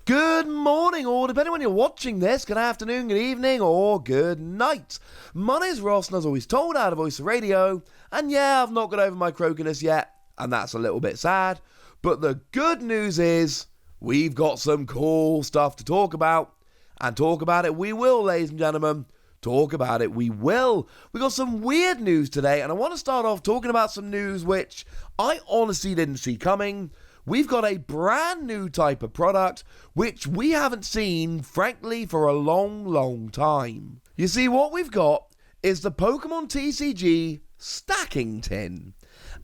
Good morning, or depending on when you're watching this, good afternoon, good evening, or good night. My name's Ross, and as always told, out of Voice of Radio, and yeah, I've not got over my croakiness yet, and that's a little bit sad, but the good news is, we've got some cool stuff to talk about, and talk about it we will, ladies and gentlemen. Talk about it we will. We got some weird news today, and I want to start off talking about some news which I honestly didn't see coming. We've got a brand new type of product which we haven't seen, frankly, for a long time. You see, what we've got is the Pokémon TCG stacking tin.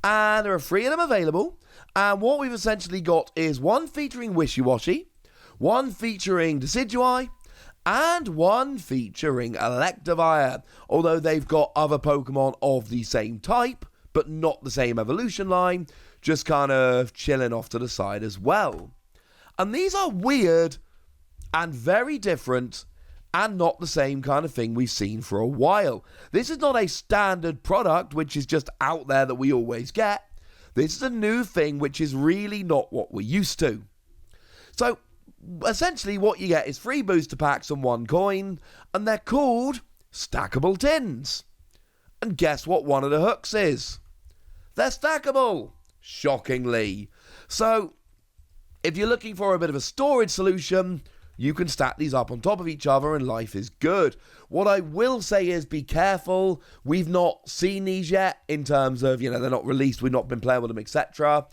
And there are 3 of them available. And what we've essentially got is one featuring Wishy-Washy, one featuring Decidueye, and one featuring Electivire. Although they've got other Pokemon of the same type, but not the same evolution line, just kind of chilling off to the side as well. And these are weird and very different and not the same kind of thing we've seen for a while. This is not a standard product which is just out there that we always get. This is a new thing which is really not what we're used to. So essentially what you get is 3 booster packs and 1 coin, and they're called stackable tins. And guess what one of the hooks is? They're stackable. Shockingly. So, if you're looking for a bit of a storage solution, you can stack these up on top of each other and life is good. What I will say is be careful. We've not seen these yet in terms of, they're not released, we've not been playing with them, etc.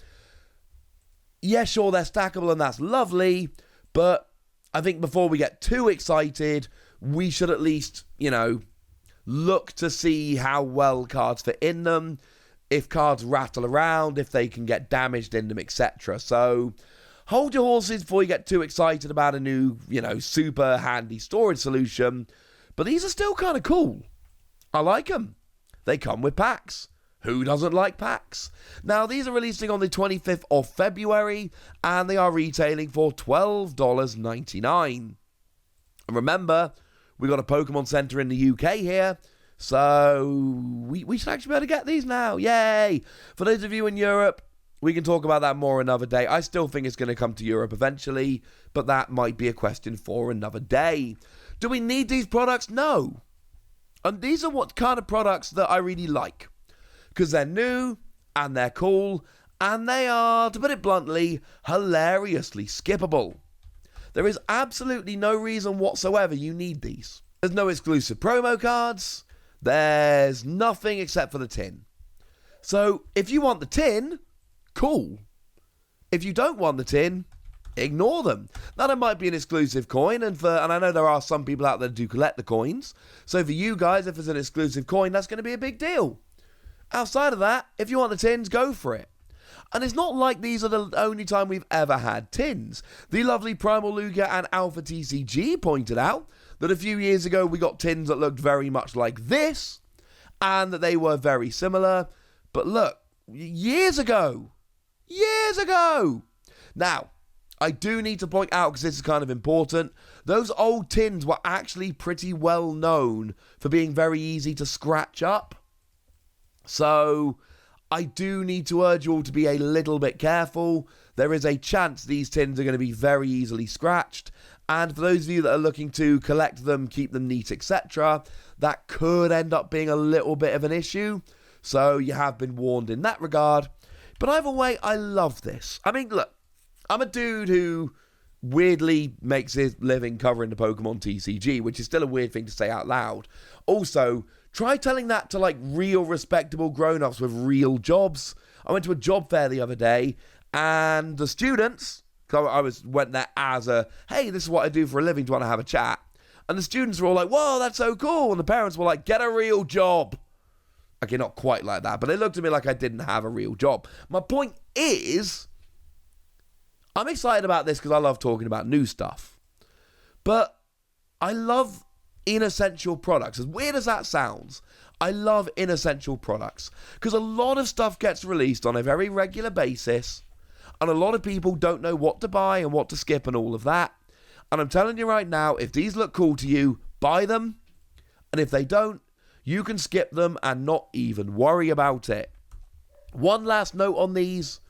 Yeah, sure, they're stackable and that's lovely, but I think before we get too excited, we should at least, look to see how well cards fit in them. If cards rattle around, if they can get damaged in them, etc. So, hold your horses before you get too excited about a new, super handy storage solution. But these are still kind of cool. I like them. They come with packs. Who doesn't like packs? Now, these are releasing on the 25th of February, and they are retailing for $12.99. And remember, we got a Pokemon Center in the UK here, so we should actually be able to get these now. Yay! For those of you in Europe, we can talk about that more another day. I still think it's going to come to Europe eventually, but that might be a question for another day. Do we need these products? No. And these are what kind of products that I really like. Because they're new, and they're cool, and they are, to put it bluntly, hilariously skippable. There is absolutely no reason whatsoever you need these. There's no exclusive promo cards. There's nothing except for the tin. So, if you want the tin, cool. If you don't want the tin, ignore them. Now, there might be an exclusive coin, and I know there are some people out there that do collect the coins. So, for you guys, if there's an exclusive coin, that's going to be a big deal. Outside of that, if you want the tins, go for it. And it's not like these are the only time we've ever had tins. The lovely Primal Lugia and Alpha TCG pointed out that a few years ago we got tins that looked very much like this, and that they were very similar. But look, years ago. Now, I do need to point out, because this is kind of important, those old tins were actually pretty well known for being very easy to scratch up. So, I do need to urge you all to be a little bit careful. There is a chance these tins are going to be very easily scratched. And for those of you that are looking to collect them, keep them neat, etc., that could end up being a little bit of an issue. So you have been warned in that regard. But either way, I love this. I mean, look, I'm a dude who weirdly makes his living covering the Pokemon TCG, which is still a weird thing to say out loud. Also, try telling that to real respectable grown-ups with real jobs. I went to a job fair the other day, and the students, went there as hey, this is what I do for a living, do you want to have a chat? And the students were all like, whoa, that's so cool. And the parents were like, get a real job. Okay, not quite like that, but they looked at me like I didn't have a real job. My point is, I'm excited about this because I love talking about new stuff. But I love inessential products. As weird as that sounds, I love inessential products. Because a lot of stuff gets released on a very regular basis, and a lot of people don't know what to buy and what to skip and all of that. And I'm telling you right now, if these look cool to you, buy them. And if they don't, you can skip them and not even worry about it. One last note on these.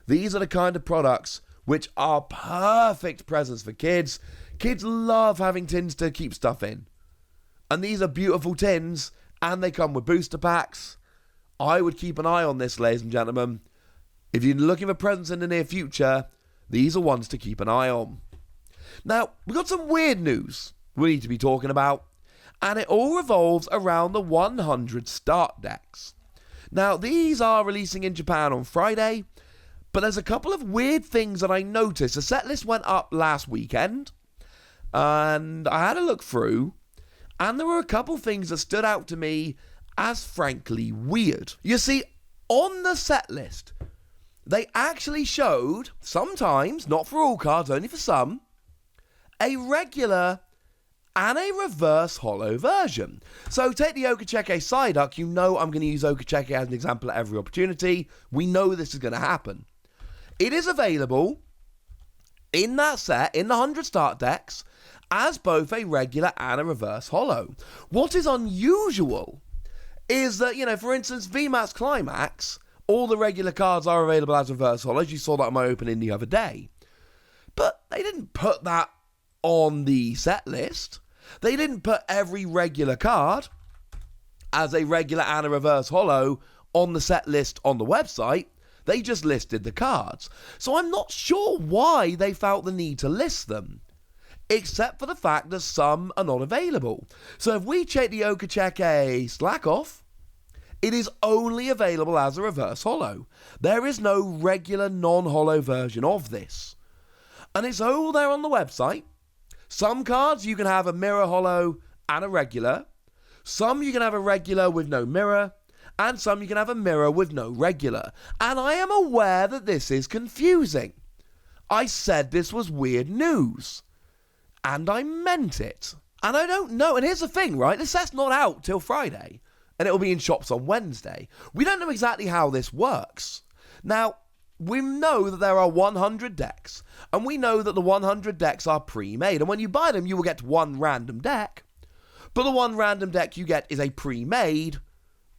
These are the kind of products which are perfect presents for kids. Kids love having tins to keep stuff in. And these are beautiful tins, and they come with booster packs. I would keep an eye on this, ladies and gentlemen. If you're looking for presents in the near future, these are ones to keep an eye on. Now, we've got some weird news we need to be talking about, and it all revolves around the 100 start decks. Now, these are releasing in Japan on Friday, but there's a couple of weird things that I noticed. The set list went up last weekend, and I had a look through, and there were a couple things that stood out to me as frankly weird. You see, on the set list, they actually showed, sometimes, not for all cards, only for some, a regular and a reverse holo version. So take the Okacheke Psyduck. You know I'm going to use Okacheke as an example at every opportunity. We know this is going to happen. It is available in that set, in the 100 start decks, as both a regular and a reverse holo. What is unusual is that, for instance, VMAX Climax, all the regular cards are available as reverse holos. You saw that in my opening the other day. But they didn't put that on the set list. They didn't put every regular card as a regular and a reverse holo on the set list on the website. They just listed the cards. So I'm not sure why they felt the need to list them, except for the fact that some are not available. So if we check the Okacheke Slack Off, it is only available as a reverse holo. There is no regular non-holo version of this. And it's all there on the website. Some cards you can have a mirror holo and a regular. Some you can have a regular with no mirror. And some you can have a mirror with no regular. And I am aware that this is confusing. I said this was weird news. And I meant it. And I don't know. And here's the thing, right? This set's not out till Friday. And it'll be in shops on Wednesday. We don't know exactly how this works. Now, we know that there are 100 decks, and we know that the 100 decks are pre-made, and when you buy them, you will get one random deck, but the one random deck you get is a pre-made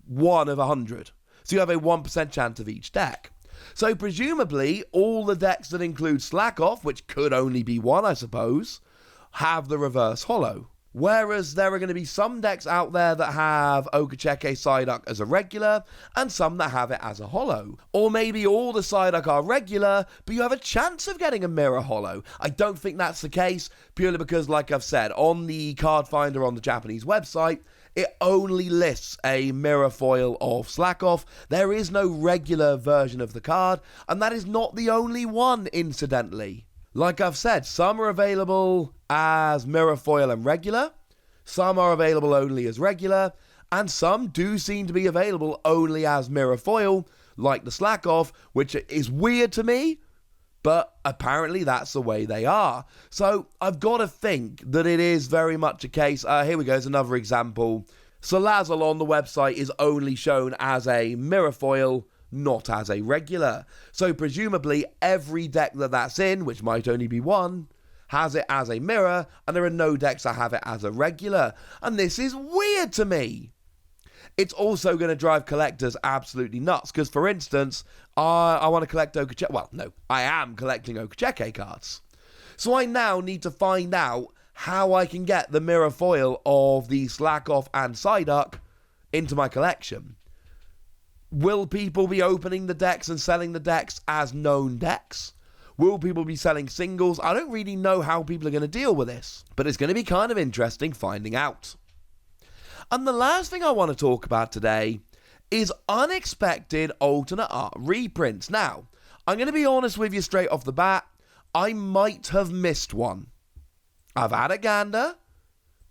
1 of 100, so you have a 1% chance of each deck. So presumably, all the decks that include Slack Off, which could only be one, I suppose, have the reverse holo. Whereas there are going to be some decks out there that have Okacheke Psyduck as a regular, and some that have it as a holo. Or maybe all the Psyduck are regular, but you have a chance of getting a mirror holo. I don't think that's the case, purely because, like I've said, on the card finder on the Japanese website, it only lists a mirror foil of Slack Off. There is no regular version of the card, and that is not the only one, incidentally. Like I've said, some are available as mirror foil and regular, some are available only as regular, and some do seem to be available only as mirror foil, like the Slack Off, which is weird to me, but apparently that's the way they are. So I've got to think that it is very much a case. Here we go, there's another example. Salazzle on the website is only shown as a mirror foil, not as a regular. So presumably every deck that's in, which might only be one, has it as a mirror, and there are no decks that have it as a regular. And this is weird to me. It's also going to drive collectors absolutely nuts, because for instance, I want to collect Okacheke. Well, no, I am collecting Okacheke cards. So I now need to find out how I can get the mirror foil of the Slack Off and Psyduck into my collection. Will people be opening the decks and selling the decks as known decks? Will people be selling singles? I don't really know how people are going to deal with this, but it's going to be kind of interesting finding out. And the last thing I want to talk about today is unexpected alternate art reprints. Now, I'm going to be honest with you straight off the bat, I might have missed one. I've had a gander,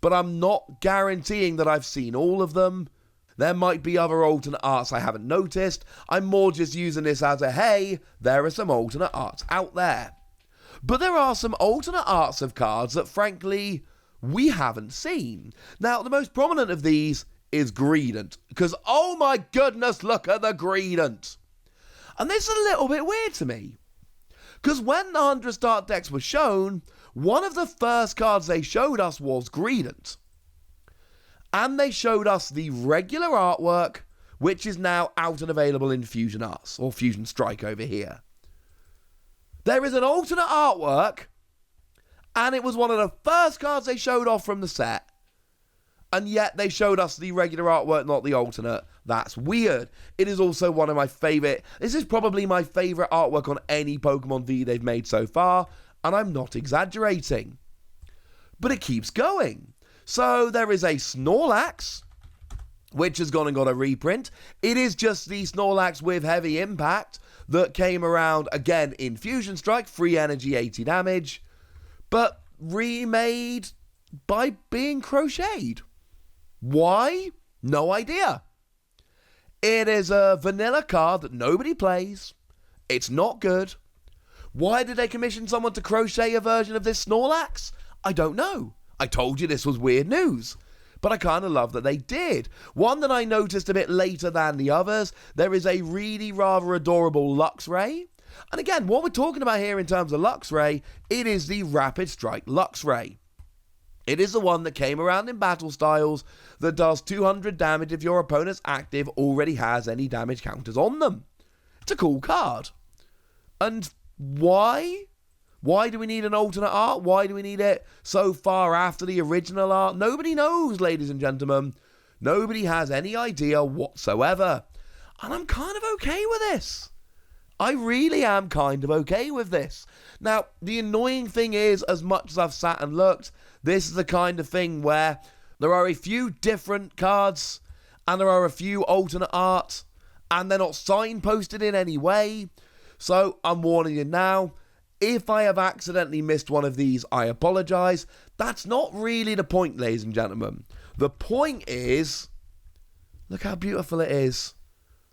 but I'm not guaranteeing that I've seen all of them. There might be other alternate arts I haven't noticed. I'm more just using this as a, hey, there are some alternate arts out there. But there are some alternate arts of cards that, frankly, we haven't seen. Now, the most prominent of these is Greedent, because, oh my goodness, look at the Greedent. And this is a little bit weird to me, because when the 100 start decks were shown, one of the first cards they showed us was Greedent. And they showed us the regular artwork, which is now out and available in Fusion Arts, or Fusion Strike over here. There is an alternate artwork, and it was one of the first cards they showed off from the set. And yet they showed us the regular artwork, not the alternate. That's weird. It is also one of my favourite. This is probably my favourite artwork on any Pokemon V they've made so far, and I'm not exaggerating. But it keeps going. So there is a Snorlax, which has gone and got a reprint. It is just the Snorlax with heavy impact that came around again in Fusion Strike, free energy, 80 damage, but remade by being crocheted. Why? No idea. It is a vanilla card that nobody plays. It's not good. Why did they commission someone to crochet a version of this Snorlax? I don't know. I told you this was weird news. But I kind of love that they did. One that I noticed a bit later than the others, there is a really rather adorable Luxray. And again, what we're talking about here in terms of Luxray, it is the Rapid Strike Luxray. It is the one that came around in battle styles that does 200 damage if your opponent's active already has any damage counters on them. It's a cool card. And why? Why do we need an alternate art? Why do we need it so far after the original art? Nobody knows, ladies and gentlemen. Nobody has any idea whatsoever. And I'm kind of okay with this. I really am kind of okay with this. Now, the annoying thing is, as much as I've sat and looked, this is the kind of thing where there are a few different cards and there are a few alternate art and they're not signposted in any way. So I'm warning you now, if I have accidentally missed one of these, I apologise. That's not really the point, ladies and gentlemen. The point is, look how beautiful it is.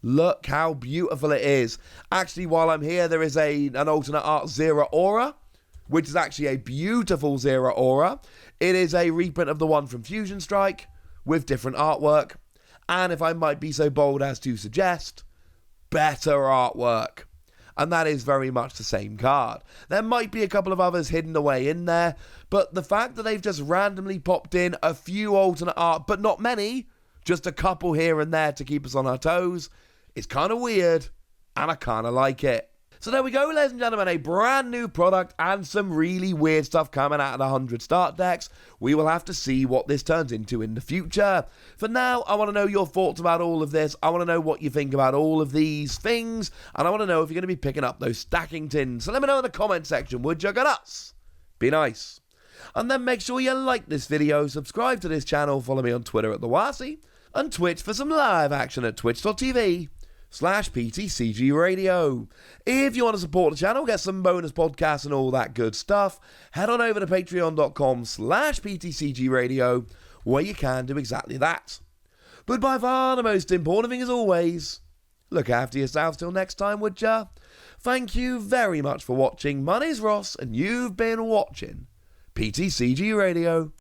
Look how beautiful it is. Actually, while I'm here, there is an alternate art Zera Aura, which is actually a beautiful Zera Aura. It is a reprint of the one from Fusion Strike with different artwork. And if I might be so bold as to suggest, better artwork. And that is very much the same card. There might be a couple of others hidden away in there, but the fact that they've just randomly popped in a few alternate art, but not many, just a couple here and there to keep us on our toes, is kind of weird, and I kind of like it. So there we go, ladies and gentlemen, a brand new product and some really weird stuff coming out of the 100 start decks. We will have to see what this turns into in the future. For now, I want to know your thoughts about all of this. I want to know what you think about all of these things, and I want to know if you're going to be picking up those stacking tins. So let me know in the comment section, would you? Get us? Be nice. And then make sure you like this video, subscribe to this channel, follow me on Twitter at TheWasi, and Twitch for some live action at twitch.tv/PTCG Radio. If you want to support the channel, get some bonus podcasts and all that good stuff, head on over to patreon.com/PTCG Radio, where you can do exactly that. But by far the most important thing as always, look after yourselves till next time, would ya? Thank you very much for watching. My name's Ross, and you've been watching PTCG Radio.